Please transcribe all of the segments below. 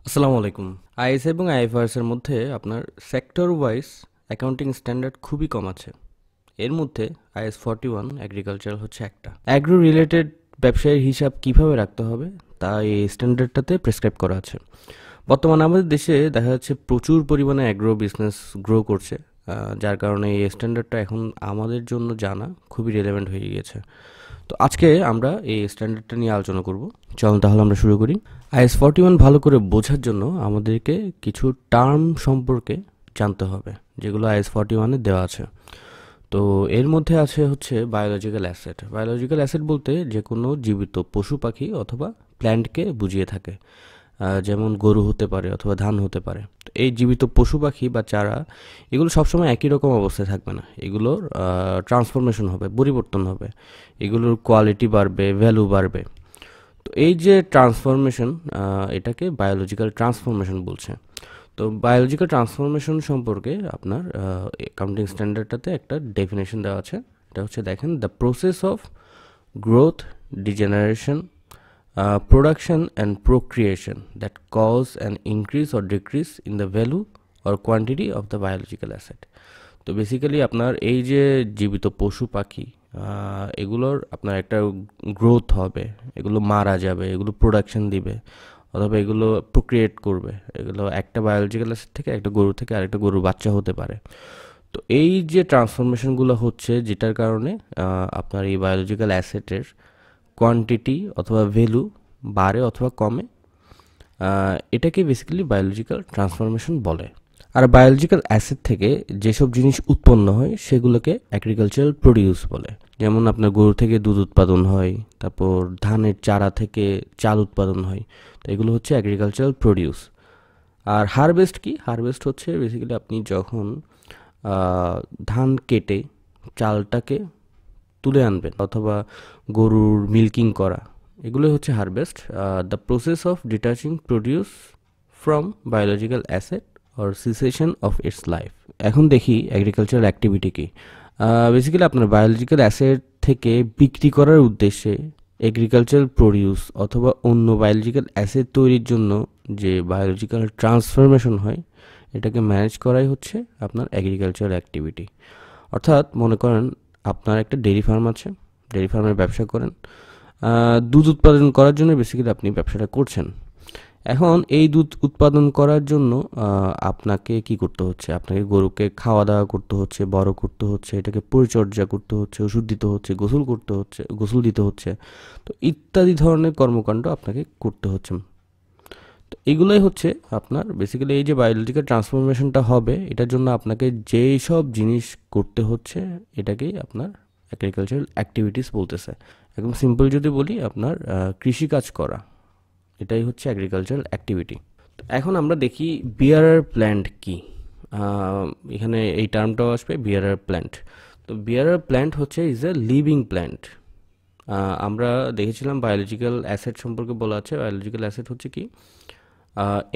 আসসালামু আলাইকুম। আইএস এবং আইএফআরএস এর মধ্যে আপনার সেক্টর ওয়াইজ অ্যাকাউন্টিং স্ট্যান্ডার্ড খুবই কম আছে। এর মধ্যে আইএস 41 এগ্রিকালচার হচ্ছে একটা। অ্যাগ্রো রিলেটেড ব্যবসায়ের হিসাব কিভাবে রাখতে হবে তা এই স্ট্যান্ডার্ডটাতে প্রেসক্রাইব করা আছে। বর্তমানে আমাদের দেশে দেখা যাচ্ছে প্রচুর পরিমাণে অ্যাগ্রো বিজনেস গ্রো করছে, যার কারণে এই স্ট্যান্ডার্ডটা এখন আমাদের জন্য জানা খুবই রিলেভেন্ট হয়ে গিয়েছে। তো আজকে আমরা এই স্ট্যান্ডার্ডটা নিয়ে আলোচনা করব। চলুন তাহলে আমরা শুরু করি। আইএস 41 ভালো করে বোঝার জন্য আমাদেরকে কিছু টার্ম সম্পর্কে জানতে হবে, যেগুলো আইএস 41-এ দেওয়া আছে। তো এর মধ্যে আছে হচ্ছে বায়োলজিক্যাল অ্যাসেট। বায়োলজিক্যাল অ্যাসেট বলতে যে কোনো জীবিত পশু পাখি অথবা প্ল্যান্টকে বুঝিয়ে থাকে। যেমন গরু হতে পারে অথবা ধান হতে পারে। তো এই জীবিত পশু পাখি বা চারা, এগুলো সবসময় একই রকম অবস্থায় থাকবে না। এগুলোর ট্রান্সফরমেশন হবে, পরিবর্তন হবে। এগুলোর কোয়ালিটি বাড়বে, ভ্যালু বাড়বে। তো এই যে ট্রান্সফরমেশন, এটাকে বায়োলজিক্যাল ট্রান্সফরমেশন বলছে। তো বায়োলজিক্যাল ট্রান্সফরমেশন সম্পর্কে আপনার অ্যাকাউন্টিং স্ট্যান্ডার্ডটাতে একটা ডেফিনেশন দেওয়া আছে। এটা হচ্ছে দেখেন, the process of growth, degeneration, production and procreation that cause an increase or decrease in the value or quantity of the biological asset. তো বেসিক্যালি আপনার এই যে জীবিত পশু পাখি, এগুলোর আপনার একটা গ্রোথ হবে, এগুলো মারা যাবে, এগুলো প্রোডাকশন দিবে, অথবা এগুলো প্রোক্রিয়েট করবে। এগুলো একটা বায়োলজিক্যাল অ্যাসেট থেকে, একটা গরু থেকে আরেকটা গরুর বাচ্চা হতে পারে। তো এই যে ট্রান্সফরমেশনগুলো হচ্ছে, যেটার কারণে আপনার এই বায়োলজিক্যাল অ্যাসেটের কোয়ান্টিটি অথবা ভ্যালু বাড়ে অথবা কমে, এটাকে বেসিক্যালি বায়োলজিক্যাল ট্রান্সফরমেশন বলে। আর বায়োলজিক্যাল অ্যাসেট থেকে যেসব জিনিস উৎপন্ন হয় সেগুলোকে এগ্রিকালচারাল প্রোডিউস বলে। যেমন আপনার গরু থেকে দুধ উৎপাদন হয়, তারপর ধানের চারা থেকে চাল উৎপাদন হয়। তো এগুলো হচ্ছে এগ্রিকালচারাল প্রোডিউস। আর হারভেস্ট কি? হারভেস্ট হচ্ছে বেসিক্যালি আপনি যখন ধান কেটে চালটাকে তুলে আনবেন, অথবা গরুর মিল্কিং করা, এগুলো হচ্ছে harvest. The process of detaching produce from biological asset or সিসেশন of its life. এখন দেখি এগ্রিকালচারাল অ্যাক্টিভিটি কি। বেসিক্যালি আপনার বায়োলজিক্যাল অ্যাসেট থেকে বিক্রি করার উদ্দেশ্যে এগ্রিকালচারাল প্রডিউস অথবা অন্য বায়োলজিক্যাল অ্যাসেট তৈরির জন্য যে বায়োলজিক্যাল ট্রান্সফরমেশন হয়, এটাকে ম্যানেজ করাই হচ্ছে আপনার এগ্রিকালচারাল অ্যাক্টিভিটি। অর্থাৎ মনে করেন আপনার একটা ডেইরি ফার্ম আছে, ডেইরি ফার্মের ব্যবসা করেন। দুধ উৎপাদন করার জন্য বেসিক্যালি আপনি ব্যবসাটা করছেন। এখন এই দুধ উৎপাদন করার জন্য আপনাকে কি করতে হচ্ছে? আপনাকে গরুকে খাওয়া দাওয়া করতে হচ্ছে, বড় করতে হচ্ছে, এটাকে পরিচর্যা করতে হচ্ছে, ওষুধ দিতে হচ্ছে, গোসল করতে হচ্ছে, গোসল দিতে হচ্ছে। তো ইত্যাদি ধরনের কর্মকাণ্ড আপনাকে করতে হচ্ছে। তো এগুলোই হচ্ছে আপনার বেসিক্যালি এই যে বায়োলজিক্যাল ট্রান্সফরমেশনটা হবে, এটার জন্য আপনাকে যেই সব জিনিস করতে হচ্ছে, এটাকেই আপনার এগ্রিকালচারাল অ্যাক্টিভিটিস বলতেছে। একদম সিম্পল যদি বলি, আপনার কৃষিকাজ করা, এটাই হচ্ছে এগ্রিকালচারাল অ্যাক্টিভিটি। তো এখন আমরা দেখি বিয়ারার প্ল্যান্ট কি। এখানে এই টার্মটাও আসবে, বিয়ারার প্ল্যান্ট। তো বিয়ারার প্ল্যান্ট হচ্ছে ইজ এ লিভিং প্ল্যান্ট। আমরা দেখেছিলাম বায়োলজিক্যাল অ্যাসেট সম্পর্কে বলা আছে। বায়োলজিক্যাল অ্যাসেট হচ্ছে কি?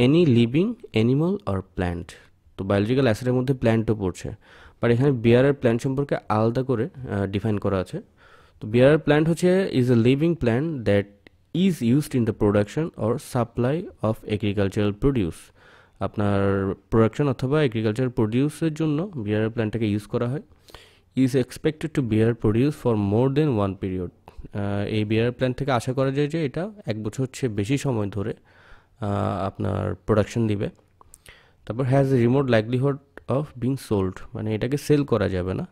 Any living animal or plant. তো বায়োলজিক্যাল অ্যাসেটের মধ্যে প্ল্যান্টও পড়ছে, বাট এখানে বিয়ারার প্ল্যান্ট সম্পর্কে আলাদা করে ডিফাইন করা আছে। তো বিয়ারার প্ল্যান্ট হচ্ছে is a living plant that is used in the production or supply of agricultural produce. আপনার প্রোডাকশন অথবা এগ্রিকালচারাল প্রডিউসের জন্য বিয়ারার প্ল্যান্টটাকে ইউজ করা হয়। Is expected to bear produce for more than one period. এই bear plant থেকে আশা করা যায় যে এটা এক বছর হচ্ছে বেশি সময় ধরে আপনার প্রোডাকশন দিবে। তারপর has a remote likelihood of being sold, মানে এটাকে সেল করা যাবে না।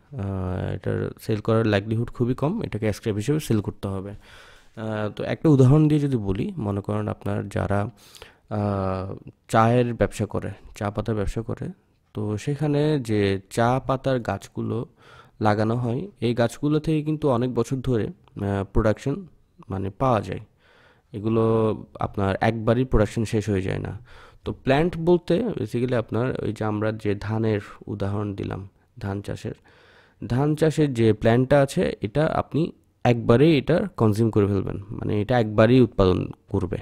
এটার সেল করার লাইকলিহুড খুবই কম, এটাকে স্ক্র্যাপ হিসেবে সেল করতে হবে। তো একটা উদাহরণ দিয়ে যদি বলি, মনে করেন আপনার যারা চায়ের ব্যবসা করে, চা পাতার ব্যবসা করে, তো সেখানে যে চা পাতার গাছগুলো লাগানো হয়, এই গাছগুলো থেকে কিন্তু অনেক বছর ধরে প্রোডাকশন মানে পাওয়া যায়। এগুলো আপনার একবারই প্রোডাকশন শেষ হয়ে যায় না। তো প্ল্যান্ট বলতে বেসিক্যালি আপনার ওই যে আমরা যে ধানের উদাহরণ দিলাম, ধান চাষের, ধান চাষের যে প্ল্যান্টটা আছে, এটা আপনি একবারেই এটা কনজিউম করে ফেলবেন, মানে এটা একবারই উৎপাদন করবে,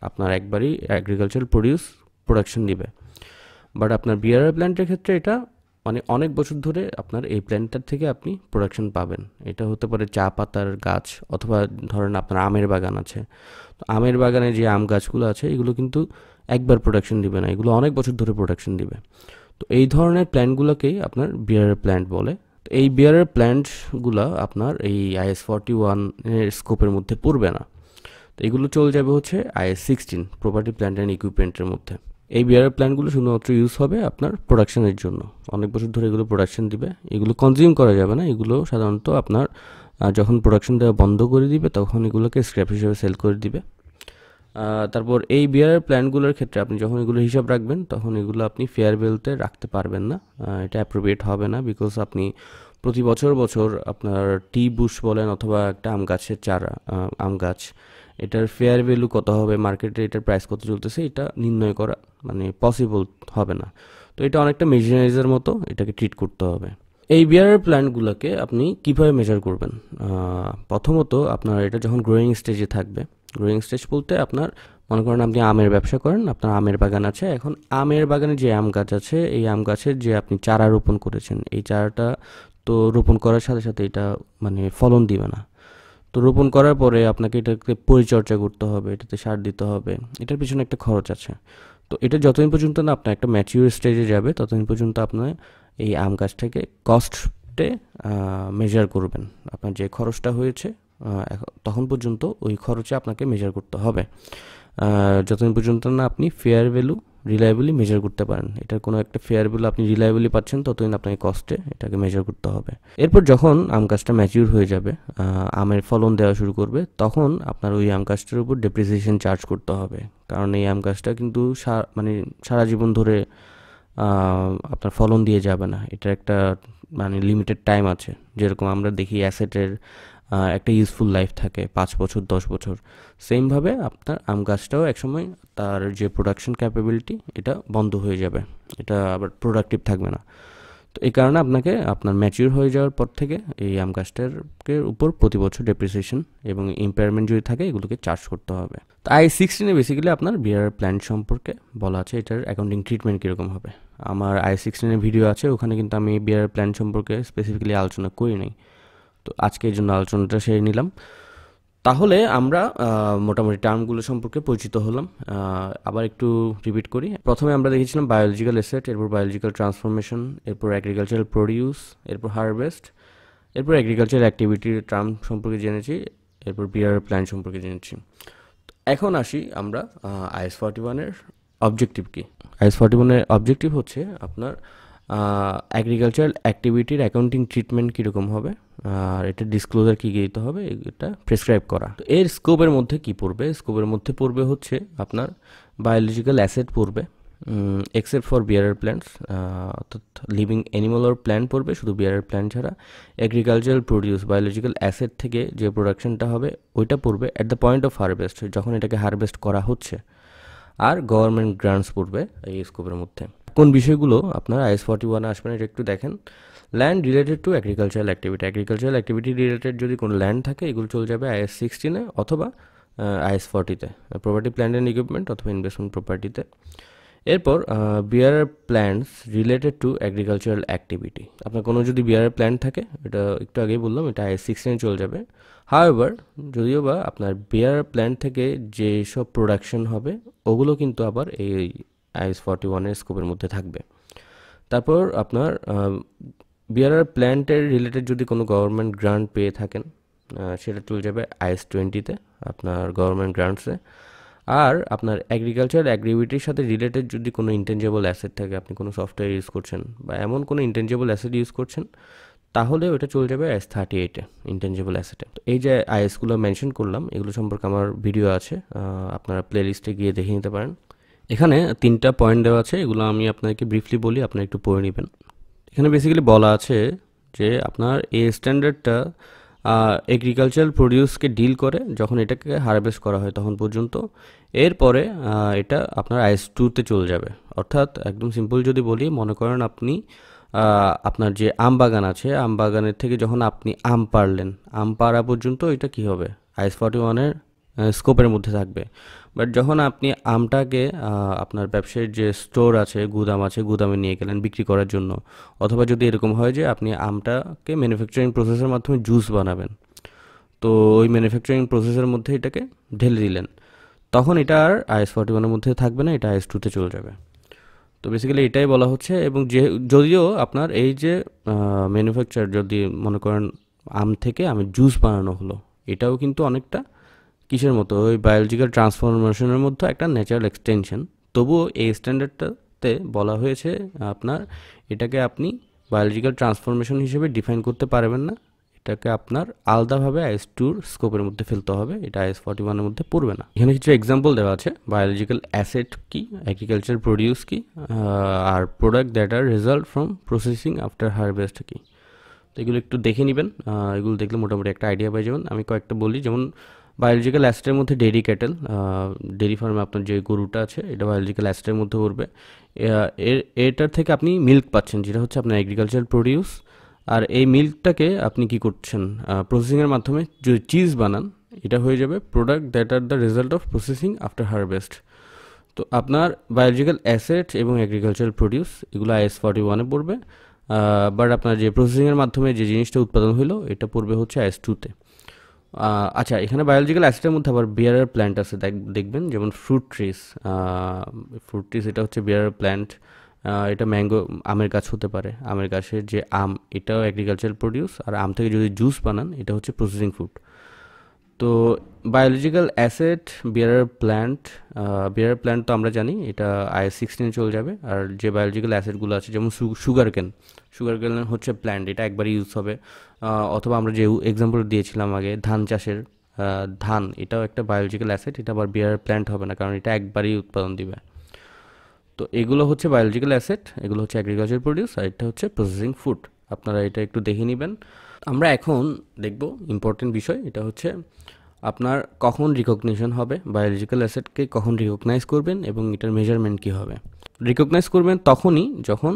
আপনার একবারই এগ্রিকালচারাল প্রোডাকশন দিবে। বাট আপনার বিয়ার প্ল্যান্টের ক্ষেত্রে এটা মানে অনেক বছর ধরে আপনার এই প্ল্যান্টটার থেকে আপনি প্রোডাকশন পাবেন। এটা হতে পারে চা পাতার গাছ, অথবা ধরেন আপনার আমের বাগান আছে। তো আমের বাগানে যে আম গাছগুলো আছে, এগুলো কিন্তু একবার প্রোডাকশন দিবে না, এগুলো অনেক বছর ধরে প্রোডাকশন দিবে। তো এই ধরনের প্ল্যান্টগুলোকেই আপনার বিয়ারের প্ল্যান্ট বলে। তো এই বিয়ারের প্ল্যান্টগুলো আপনার এই IS-41 এর স্কোপের মধ্যে পড়বে না। তো এগুলো চলে যাবে হচ্ছে IS-16 প্রপার্টি প্ল্যান্ট অ্যান্ড ইকুইপমেন্টের মধ্যে। এই বিয়ারের প্ল্যান্টগুলো শুধুমাত্র ইউজ হবে আপনার প্রোডাকশনের জন্য, অনেক বছর ধরে এগুলো প্রোডাকশন দিবে। এগুলো কনজিউম করা যাবে না, এগুলো সাধারণত আপনার যখন প্রোডাকশন দেওয়া বন্ধ করে দিবে তখন এগুলোকে স্ক্র্যাপ হিসেবে সেল করে দিবে। তারপর এই বিয়ারের প্ল্যানগুলোর ক্ষেত্রে আপনি যখন এগুলো হিসাব রাখবেন তখন এগুলো আপনি ফেয়ারওয়েলতে রাখতে পারবেন না, এটা অ্যাপ্রোপ্রিয়েট হবে না। বিকজ আপনি প্রতি বছর বছর আপনার টি বুশ বলেন অথবা একটা আম গাছের চারা, আম গাছ, এটার ফেয়ার ভ্যালু কত হবে, মার্কেটে এটার প্রাইস কত চলতেছে, এটা নির্ণয় করা মানে পসিবল হবে না। তো এটা অনেকটা মেশিনারিজের মতো, এটাকে ট্রিট করতে হবে। এই বিয়ারের প্ল্যান্টগুলোকে আপনি কীভাবে মেজার করবেন? প্রথমত আপনার এটা যখন গ্রোয়িং স্টেজে থাকবে, গ্রোয়িং স্টেজ বলতে আপনার মনে করেন আপনি আমের ব্যবসা করেন, আপনার আমের বাগান আছে। এখন আমের বাগানে যে আম গাছ আছে, এই আম গাছের যে আপনি চারা রোপণ করেছেন, এই চারাটা তো রোপণ করার সাথে সাথে এটা মানে ফলন দিবে না। তো রোপণ করার পরে আপনাকে এটাকে পরিচর্যা করতে হবে, এটাতে সার দিতে হবে, এটার পিছনে একটা খরচ আছে। তো এটা যতদিন পর্যন্ত না আপনার একটা ম্যাচিউর স্টেজে যাবে ততদিন পর্যন্ত আপনার এই আম গাছটাকে কস্টে মেজার করবেন। আপনার যে খরচটা হয়েছে তখন পর্যন্ত ওই খরচে আপনাকে মেজার করতে হবে, যতদিন পর্যন্ত না আপনি ফেয়ার ভ্যালু রিলায়েবলি মেজার করতে পারেন। এটার কোনো একটা ফেয়ার ভ্যালু আপনি রিলায়েবলি পাচ্ছেন ততদিন আপনাকে কস্টে এটাকে মেজার করতে হবে। এরপর যখন আম গাছটা ম্যাচিউর হয়ে যাবে, আমের ফলন দেওয়া শুরু করবে, তখন আপনার ওই আম গাছটার উপর ডেপ্রিসিয়েশন চার্জ করতে হবে। কারণ এই আম গাছটা কিন্তু মানে সারা জীবন ধরে আপনার ফলন দিয়ে যাবে না, এটার একটা মানে লিমিটেড টাইম আছে। যেরকম আমরা দেখি অ্যাসেটের একটা ইউজফুল লাইফ থাকে 5 বছর 10 বছর, সেমভাবে আপনার আম গাছটাও একসময় তার যে প্রোডাকশন ক্যাপাবিলিটি এটা বন্ধ হয়ে যাবে, এটা আবার প্রোডাক্টিভ থাকবে না। তো এই কারণে আপনাকে আপনার ম্যাচিউর হয়ে যাওয়ার পর থেকে এই আম গাছটাকে উপর প্রতি বছর ডেপ্রিসিয়েশন এবং ইম্পায়ারমেন্ট যদি থাকে এগুলোকে চার্জ করতে হবে। তো IS-16 বেসিক্যালি আপনার বিয়ার প্ল্যান্ট সম্পর্কে বলা আছে, এটার অ্যাকাউন্টিং ট্রিটমেন্ট কীরকম হবে। আমার IS-16 ভিডিও আছে, ওখানে কিন্তু আমি বিয়ার প্ল্যান্ট সম্পর্কে স্পেসিফিক্যালি আলোচনা করি নাই। তো আজকে এই জন্য আলোচনাটা সেরে নিলাম। তাহলে আমরা মোটামুটি টার্মগুলো সম্পর্কে পরিচিত হলাম। আবার একটু রিপিট করি। প্রথমে আমরা দেখেছিলাম বায়োলজিক্যাল এসেট, এরপর বায়োলজিক্যাল ট্রান্সফরমেশন, এরপর এগ্রিকালচারাল প্রডিউস, এরপর হারভেস্ট, এরপর এগ্রিকালচারাল অ্যাক্টিভিটির টার্ম সম্পর্কে জেনেছি, এরপর বিয়ার প্ল্যান সম্পর্কে জেনেছি। এখন আসি আমরা IS-41 এর অবজেক্টিভ কী। IS-41 এর অবজেক্টিভ হচ্ছে আপনার এগ্রিকালচারাল অ্যাক্টিভিটির অ্যাকাউন্টিং ট্রিটমেন্ট কীরকম হবে আর এটা ডিসক্লোজার কী দিতে হবে এটা প্রেসক্রাইব করা। তো এর স্কোপের মধ্যে কী পড়বে? স্কোপের মধ্যে পড়বে হচ্ছে আপনার বায়োলজিক্যাল অ্যাসেট পড়বে, এক্সেপ্ট ফর বিয়ারার প্ল্যান্টস, অর্থাৎ লিভিং অ্যানিমাল ওর প্ল্যান্ট পড়বে, শুধু বিয়ারার প্ল্যান্ট ছাড়া। এগ্রিকালচারাল প্রডিউস, বায়োলজিক্যাল অ্যাসেট থেকে যে প্রোডাকশনটা হবে ওইটা পড়বে at the point of harvest, যখন এটাকে হারভেস্ট করা হচ্ছে। আর গভর্নমেন্ট গ্রান্টস পড়বে এই স্কোপের মধ্যে। কোন বিষয়গুলো আপনার IS-41 আসবেন এটা একটু দেখেন। Land related to agricultural activity, agricultural activity related যদি কোনো ল্যান্ড থাকে এগুলো চলে যাবে IS-16 অথবা IS-40 property plant and equipment অথবা ইনভেস্টমেন্ট প্রপার্টিতে। এরপর bearer plants related to agricultural activity, আপনার কোনো যদি বিয়ারার প্ল্যান্ট থাকে, এটা একটু আগেই বললাম, এটা IS-16 চলে যাবে। হাউএভার যদিও বা আপনার বিয়ারার প্ল্যান্ট থেকে যেসব প্রোডাকশন হবে ওগুলো কিন্তু আবার এই IS-41 এর স্কোপের মধ্যে থাকবে। তারপর আপনার বিয়ারার প্ল্যান্টের রিলেটেড যদি কোনো গভর্নমেন্ট গ্রান্ট পেয়ে থাকেন সেটা চলে যাবে IS-20 আপনার গভর্নমেন্ট গ্রান্টসে। আর আপনার এগ্রিকালচার অ্যাক্টিভিটির সাথে রিলেটেড যদি কোনো ইনটেনজিবল অ্যাসেট থাকে, আপনি কোনো সফটওয়্যার ইউজ করছেন বা এমন কোনো ইনটেনজিবল অ্যাসেট ইউজ করছেন, তাহলে ওটা চলে যাবে IS-38 ইনটেনজিবল অ্যাসেটে। তো এই যে আইএসগুলো মেনশন করলাম এগুলো সম্পর্কে আমার ভিডিও আছে, আপনারা প্লে লিস্টে গিয়ে দেখে নিতে পারেন। এখানে 3টা পয়েন্ট দেওয়া আছে, এগুলো আমি আপনাকে ব্রিফলি বলি, আপনারা একটু পড়ে নেবেন। এখানে বেসিক্যালি বলা আছে যে আপনার এই স্ট্যান্ডার্ডটা এগ্রিকালচারাল প্রডিউসকে ডিল করে যখন এটাকে হারভেস্ট করা হয় তখন পর্যন্ত। এরপরে এটা আপনার IS-2 চলে যাবে। অর্থাৎ একদম সিম্পল যদি বলি, মনে করেন আপনি আপনার যে আম বাগান আছে, আম বাগানের থেকে যখন আপনি আম পাড়লেন, আম পাড়া পর্যন্ত এটা কি হবে IS-41 স্কোপের মধ্যে থাকবে। বাট যখন আপনি আমটাকে আপনার ব্যবসায়ীর যে স্টোর আছে, গুদাম আছে, গুদামে নিয়ে গেলেন বিক্রি করার জন্য, অথবা যদি এরকম হয় যে আপনি আমটাকে ম্যানুফ্যাকচারিং প্রসেসের মাধ্যমে জুস বানাবেন, তো ওই ম্যানুফ্যাকচারিং প্রসেসের মধ্যে এটাকে ঢেলে দিলেন, তখন এটা আর IS41-এর মধ্যে থাকবে না, এটা IS2-তে চলে যাবে। তো বেসিক্যালি এটাই বলা হচ্ছে। এবং যদিও আপনার এই যে ম্যানুফ্যাকচার, যদি মনে করেন আম থেকে আমের জুস বানানো হলো, এটাও কিন্তু অনেকটা কিসের মতো, ওই বায়োলজিক্যাল ট্রান্সফরমেশনের মধ্যে একটা ন্যাচারাল এক্সটেনশন। তবুও এই স্ট্যান্ডার্ডটাতে বলা হয়েছে আপনার এটাকে আপনি বায়োলজিক্যাল ট্রান্সফরমেশন হিসেবে ডিফাইন করতে পারবেন না, এটাকে আপনার আলাদাভাবে IS2-র স্কোপের মধ্যে ফেলতে হবে, এটা IS41-এর মধ্যে পড়বে না। এখানে কিছু এক্সাম্পল দেওয়া আছে, বায়োলজিক্যাল অ্যাসেট কি, এগ্রিকালচার প্রডিউস কি, আর product that are result from processing after harvest কি। তো এগুলো একটু দেখে নেবেন, এগুলো দেখলে মোটামুটি একটা আইডিয়া পেয়ে যাবেন। আমি কয়েকটা বলি, যেমন বায়োলজিক্যাল অ্যাসেটের মধ্যে ডেইরি ক্যাটেল, ডেইরি ফার্মে আপনার যে গরুটা আছে এটা বায়োলজিক্যাল অ্যাসেটের মধ্যে পড়বে। এটার থেকে আপনি মিল্ক পাচ্ছেন, যেটা হচ্ছে আপনার এগ্রিকালচার প্রডিউস। আর এই মিল্কটাকে আপনি কি করছেন, প্রসেসিংয়ের মাধ্যমে যদি চিজ বানান, এটা হয়ে যাবে product that are the result of processing after harvest. তো আপনার বায়োলজিক্যাল অ্যাসেট এবং এগ্রিকালচারাল প্রডিউস এগুলো IS41-এ পড়বে, বাট আপনার যে প্রসেসিংয়ের মাধ্যমে যে জিনিসটা উৎপাদন হলো এটা পড়বে হচ্ছে IS2-তে। আচ্ছা, এখানে বায়োলজিক্যাল অ্যাসেটের মধ্যে আবার বিয়ারার প্ল্যান্ট আছে, দেখবেন, যেমন ফ্রুট ট্রিস। এটা হচ্ছে বিয়ারার প্ল্যান্ট, এটা ম্যাঙ্গো, আমের গাছ হতে পারে, আমের গাছের যে আম এটাও এগ্রিকালচারাল প্রডিউস, আর আম থেকে যদি জুস বানান এটা হচ্ছে প্রসেসিং ফুড। তো বায়োলজিক্যাল অ্যাসেট, বিয়ারার প্ল্যান্ট তো আমরা জানি এটা IS16 চলে যাবে। আর যে বায়োলজিক্যাল অ্যাসেটগুলো আছে, যেমন সুগার কেন হচ্ছে প্ল্যান্ট, এটা একবারই ইউজ হবে। অথবা আমরা যে এক্সাম্পল দিয়েছিলাম আগে ধান চাষের, ধান এটাও একটা বায়োলজিক্যাল অ্যাসেট, এটা আবার বিয়ারার প্ল্যান্ট হবে না, কারণ এটা একবারই উৎপাদন দিবে। তো এগুলো হচ্ছে বায়োলজিক্যাল অ্যাসেট, এগুলো হচ্ছে এগ্রিকালচার প্রডিউস, আর এটা হচ্ছে প্রসেসিং ফুড। আপনারা এটা একটু দেখে নেবেন। আমরা এখন দেখব ইম্পর্টেন্ট বিষয়, এটা হচ্ছে আপনার কখন রিকগনিশন হবে, বায়োলজিক্যাল অ্যাসেটকে কখন রিকগনাইজ করবেন এবং এটার মেজারমেন্ট কী হবে। রিকগনাইজ করবেন তখনই যখন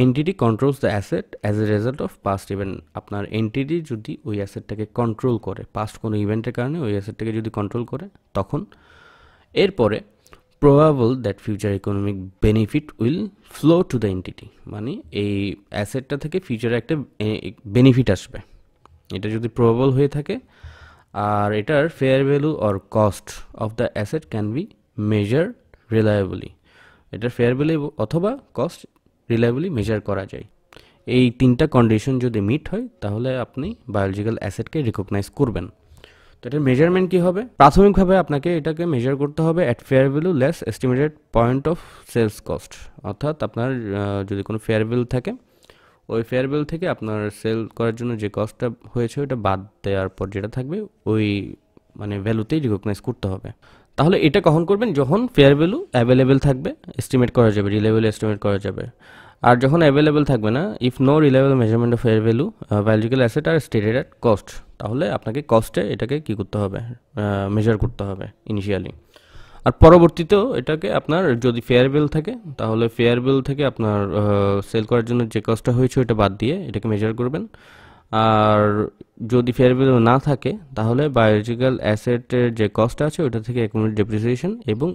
entity controls the asset as a result of past event. আপনার এন্টিটি যদি ওই অ্যাসেটটাকে কন্ট্রোল করে, পাস্ট কোনো ইভেন্টের কারণে ওই অ্যাসেটটাকে যদি কন্ট্রোল করে, তখন এরপরে probable that future economic benefit will flow to the entity, মানে এই অ্যাসেটটা থেকে ফিউচারে একটা বেনিফিট আসবে, এটা যদি প্রবাবল হয়ে থাকে। আর এটার fair value or cost of the asset can be measure রিলায়েবলি, এটার ফেয়ার ভ্যালু অথবা কস্ট রিলায়েবলি মেজার করা যায়। এই তিনটা কন্ডিশন যদি মিট হয় তাহলে আপনি বায়োলজিক্যাল অ্যাসেটকে রিকগনাইজ করবেন। তো এটার মেজারমেন্ট কী হবে? প্রাথমিকভাবে আপনাকে এটাকে মেজার করতে হবে at fair value less estimated point of sales cost, অর্থাৎ আপনার যদি কোনো ফেয়ার ভ্যালু থাকে, ওই ফেয়ার ভ্যালু থেকে আপনার সেল করার জন্য যে কস্টটা হয়েছে ওটা বাদ দেওয়ার পর যেটা থাকবে ওই মানে ভ্যালুতেই রিকগনাইজ করতে হবে। তাহলে এটা কখন করবেন? যখন ফেয়ার ভ্যালু অ্যাভেলেবেল থাকবে, এস্টিমেট করা যাবে, রিলেবল এস্টিমেট করা যাবে। আর যখন অ্যাভেলেবেল থাকবে না, if no reliable measurement of fair value biological asset are stated at cost, তাহলে আপনাকে কস্টে এটাকে কী করতে হবে, মেজার করতে হবে ইনিশিয়ালি। আর পরবর্তীতেও এটাকে আপনার যদি ফেয়ার ভ্যালু থাকে, তাহলে ফেয়ার ভ্যালু থেকে আপনার সেল করার জন্য যে কস্টটা হয়েছে ওটা বাদ দিয়ে এটাকে মেজার করবেন। আর যদি ফেয়ার ভ্যালু না থাকে, তাহলে বায়োলজিক্যাল অ্যাসেটের যে কস্ট আছে ওটা থেকে অ্যাকুমুলেট ডেপ্রিসিয়েশন এবং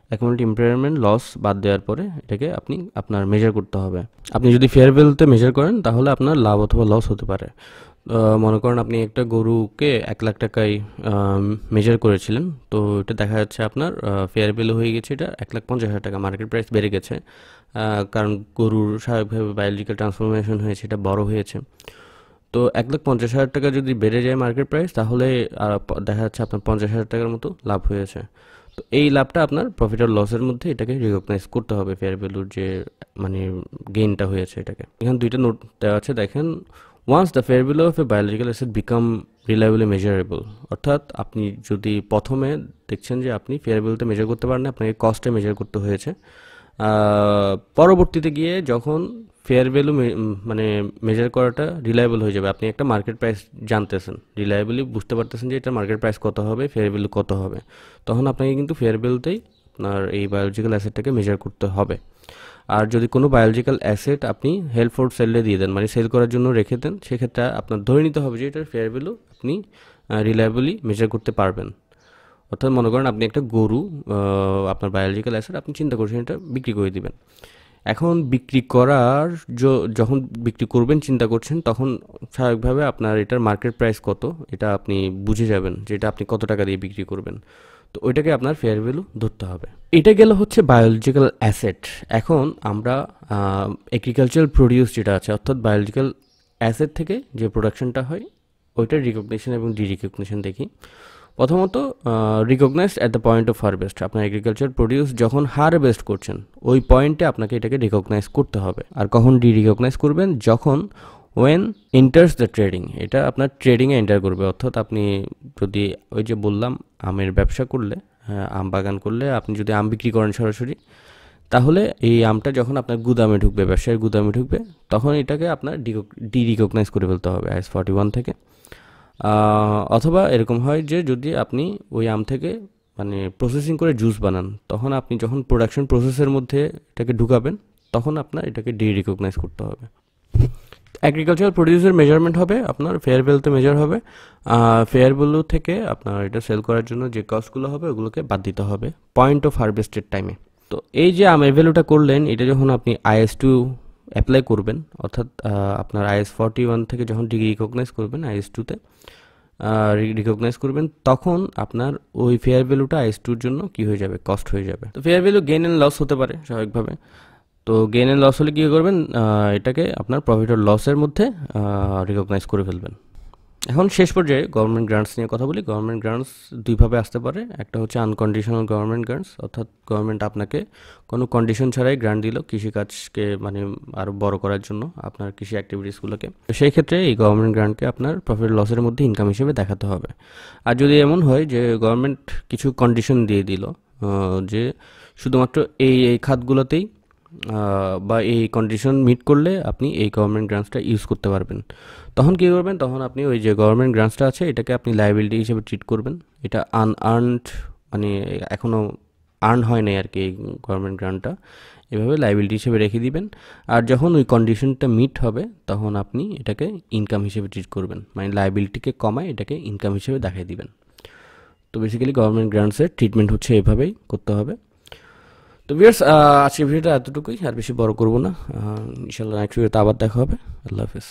অ্যাকুমুলেট ইমপ্রুভমেন্ট লস বাদ দেওয়ার পরে এটাকে আপনি আপনার মেজার করতে হবে। আপনি যদি ফেয়ার ভ্যালুতে মেজার করেন তাহলে আপনার লাভ অথবা লস হতে পারে। মনে করেন আপনি একটা গরুকে 1,00,000 টাকায় মেজার করেছিলেন, তো এটা দেখা যাচ্ছে আপনার ফেয়ার ভ্যালু হয়ে গেছে এটা 1,50,000 টাকা, মার্কেট প্রাইস বেড়ে গেছে, কারণ গরুর স্বাভাবিকভাবে বায়োলজিক্যাল ট্রান্সফরমেশন হয়েছে, এটা বড় হয়েছে। তো 1,50,000 টাকা যদি বেড়ে যায় মার্কেট প্রাইস, তাহলে দেখা যাচ্ছে আপনার 50,000 টাকার মতো লাভ হয়েছে। তো এই লাভটা আপনার প্রফিট আর লসের মধ্যে এটাকে রিকগনাইজ করতে হবে, ফেয়ার ভ্যালুর যে মানে গেইনটা হয়েছে এটাকে। এখানে দুইটা নোট দেওয়া আছে, দেখেন। Once the fair value of a biological asset become reliably measurable, অর্থাৎ আপনি যদি প্রথমে দেখছেন যে আপনি ফেয়ার ভ্যালুতে মেজার করতে পারেন না, আপনাকে কস্টে মেজার করতে হয়েছে, পরবর্তীতে গিয়ে যখন ফেয়ার ভ্যালু মানে মেজার করাটা রিলায়েবল হয়ে যাবে, আপনি একটা মার্কেট প্রাইস জানতেছেন, রিলায়েবলি বুঝতে পারতেছেন যে এটার মার্কেট প্রাইস কত হবে, ফেয়ার ভ্যালু কত হবে, তখন আপনাকে কিন্তু ফেয়ার ভ্যালুতেই আপনার এই বায়োলজিক্যাল অ্যাসেটটাকে মেজার করতে হবে। আর যদি কোনো বায়োলজিক্যাল অ্যাসেট আপনি হেল্ড ফর সেলে দিয়ে দেন, মানে সেল করার জন্য রেখে দেন, সেক্ষেত্রে আপনার ধরে নিতে হবে যে এটার ফেয়ার ভ্যালু আপনি রিলায়েবলি মেজার করতে পারবেন। অর্থাৎ মনে করেন আপনি একটা গরু, আপনার বায়োলজিক্যাল অ্যাসেট, আপনি চিন্তা করছেন এটা বিক্রি করে দিবেন। এখন বিক্রি করার যখন বিক্রি করবেন চিন্তা করছেন, তখন স্বাভাবিকভাবে আপনার এটার মার্কেট প্রাইস কত এটা আপনি বুঝে যাবেন যে এটা আপনি কত টাকা দিয়ে বিক্রি করবেন। তো ওইটাকে আপনার ফেয়ার ভ্যালু ধরতে হবে। এটা গেল হচ্ছে বায়োলজিক্যাল অ্যাসেট। এখন আমরা এগ্রিকালচারাল প্রডিউস যেটা আছে, অর্থাৎ বায়োলজিক্যাল অ্যাসেট থেকে যে প্রোডাকশনটা হয় ওইটার রিকগনিশন এবং ডিরিকগনিশন দেখি। প্রথমত recognized at the point of harvest. আপনার এগ্রিকালচার প্রডিউস যখন হারভেস্ট করছেন ওই পয়েন্টে আপনাকে এটাকে রিকগনাইজ করতে হবে। আর কখন রিকগনাইজ করবেন? যখন ওয়েন এন্টার্স দ্য ট্রেডিং, এটা আপনার ট্রেডিংয়ে এন্টার করবে। অর্থাৎ আপনি যদি ওই যে বললাম আমের ব্যবসা করলে, আম বাগান করলে আপনি যদি আম বিক্রি করেন সরাসরি, তাহলে এই আমটা যখন আপনার গুদামে ঢুকবে, ব্যবসায়ের গুদামে ঢুকবে, তখন এটাকে আপনার রিকগনাইজ করে ফেলতে হবে IS 41 থেকে। অথবা এরকম হয় যে যদি আপনি ওই আম থেকে মানে প্রসেসিং করে জুস বানান, তখন আপনি যখন প্রোডাকশন প্রসেসের মধ্যে এটাকে ঢুকাবেন তখন আপনার এটাকে রিকগনাইজ করতে হবে। এগ্রিকালচারাল প্রডিউসের মেজারমেন্ট হবে আপনার ফেয়ার ভ্যালুতে মেজার হবে। ফেয়ার ভ্যালু থেকে আপনার এটা সেল করার জন্য যে কস্টগুলো হবে ওগুলোকে বাদ দিতে হবে পয়েন্ট অফ হারভেস্টের টাইমে। তো এই যে আমের ভ্যালুটা করলেন, এটা যখন আপনি IS2 অ্যাপ্লাই করবেন, অর্থাৎ আপনার IS 41 থেকে যখন রিকগনাইজ করবেন IS2-তে রিকগনাইজ করবেন, তখন আপনার ওই ফেয়ার ভ্যালুটা IS2-র জন্য কি হয়ে যাবে? কস্ট হয়ে যাবে। তো fair value gain and loss হতে পারে স্বাভাবিকভাবে। তো গেইন অ্যান্ড লস হলে কী করবেন? এটাকে আপনার প্রফিট আর লসের মধ্যে রিকগনাইজ করে ফেলবেন। এখন শেষ পর্যায়ে গভর্নমেন্ট গ্রান্টস নিয়ে কথা বলি। গভর্নমেন্ট গ্রান্টস দুইভাবে আসতে পারে। একটা হচ্ছে আনকন্ডিশনাল গভর্নমেন্ট গ্রান্টস, অর্থাৎ গভর্নমেন্ট আপনাকে কোনো কন্ডিশন ছাড়াই গ্রান্ট দিল কৃষিকাজকে মানে আরও বড় করার জন্য, আপনার কৃষি অ্যাক্টিভিটিসগুলোকে। তো সেই ক্ষেত্রে এই গভর্নমেন্ট গ্রান্টকে আপনার প্রফিট লসের মধ্যে ইনকাম হিসেবে দেখাতে হবে। আর যদি এমন হয় যে গভর্নমেন্ট কিছু কন্ডিশন দিয়ে দিল যে শুধুমাত্র এই খাতগুলোতেই বা এই কন্ডিশন মিট করলে আপনি এই গভর্নমেন্ট গ্রান্টসটা ইউজ করতে পারবেন, তখন কী করবেন? তখন আপনি ওই যে গভর্নমেন্ট গ্রান্টসটা আছে এটাকে আপনি লায়াবিলিটি হিসেবে ট্রিট করবেন। এটা আনআর্নড মানে এখনও আর্ন হয় নাই আর কি এই গভর্নমেন্ট গ্রান্টটা, এভাবে লায়াবিলিটি হিসেবে রেখে দিবেন। আর যখন ওই কন্ডিশনটা মিট হবে তখন আপনি এটাকে ইনকাম হিসেবে ট্রিট করবেন, মানে লায়াবিলিটিকে কমায় এটাকে ইনকাম হিসেবে দেখিয়ে দিবেন। তো বেসিক্যালি গভর্নমেন্ট গ্রান্টসের ট্রিটমেন্ট হচ্ছে এভাবেই করতে হবে। তো ভিউয়ার্স, আজকের ভিডিওটা এতটুকুই, আর বেশি বড় করবো না। ইনশাআল্লাহ নেক্সট ভিডিওতে আবার দেখা হবে। আল্লাহ হাফেজ।